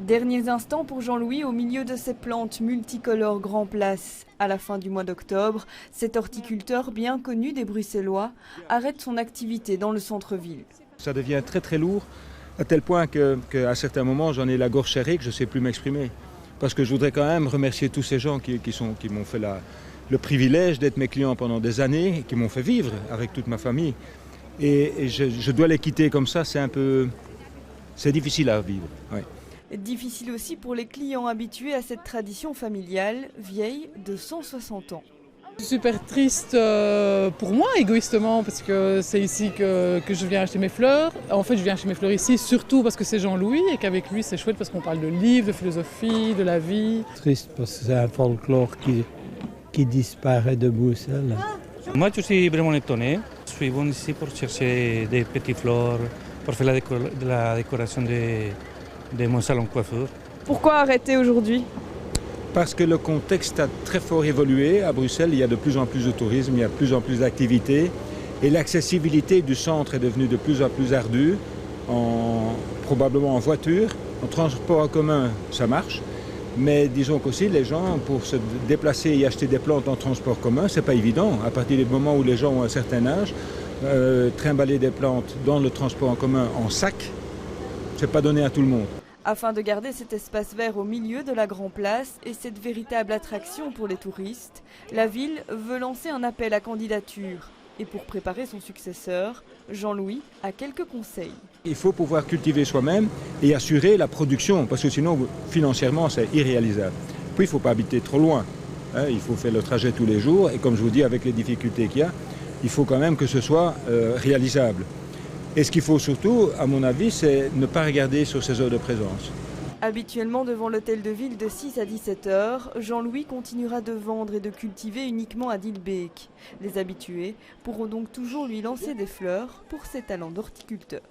Derniers instants pour Jean-Louis au milieu de ces plantes multicolores grand place. À la fin du mois d'octobre, cet horticulteur bien connu des Bruxellois arrête son activité dans le centre-ville. Ça devient très très lourd, à tel point qu'à certains moments j'en ai la gorge serrée, que je ne sais plus m'exprimer. Parce que je voudrais quand même remercier tous ces gens qui m'ont fait le privilège d'être mes clients pendant des années, et qui m'ont fait vivre avec toute ma famille. Et je dois les quitter comme ça, c'est difficile à vivre. Oui. Difficile aussi pour les clients habitués à cette tradition familiale, vieille de 160 ans. Super triste pour moi, égoïstement, parce que c'est ici que je viens acheter mes fleurs. En fait, je viens acheter mes fleurs ici, surtout parce que c'est Jean-Louis et qu'avec lui, c'est chouette parce qu'on parle de livres, de philosophie, de la vie. Triste parce que c'est un folklore qui disparaît de Bruxelles. Moi, je suis vraiment étonné. Je suis venu ici pour chercher des petites fleurs, pour faire la décoration de mon salon de coiffure. Pourquoi arrêter aujourd'hui ? Parce que le contexte a très fort évolué. À Bruxelles, il y a de plus en plus de tourisme, il y a de plus en plus d'activités. Et l'accessibilité du centre est devenue de plus en plus ardue, probablement en voiture. En transport en commun, ça marche. Mais disons qu'aussi, les gens, pour se déplacer et acheter des plantes en transport commun, c'est pas évident. À partir du moment où les gens ont un certain âge, trimballer des plantes dans le transport en commun en sac, c'est pas donné à tout le monde. Afin de garder cet espace vert au milieu de la Grand Place et cette véritable attraction pour les touristes, la ville veut lancer un appel à candidature. Et pour préparer son successeur, Jean-Louis a quelques conseils. Il faut pouvoir cultiver soi-même et assurer la production, parce que sinon, financièrement, c'est irréalisable. Puis, il ne faut pas habiter trop loin. Il faut faire le trajet tous les jours. Et comme je vous dis, avec les difficultés qu'il y a, il faut quand même que ce soit réalisable. Et ce qu'il faut surtout, à mon avis, c'est ne pas regarder sur ses heures de présence. Habituellement devant l'hôtel de ville de 6 à 17 heures, Jean-Louis continuera de vendre et de cultiver uniquement à Dilbeek. Les habitués pourront donc toujours lui lancer des fleurs pour ses talents d'horticulteur.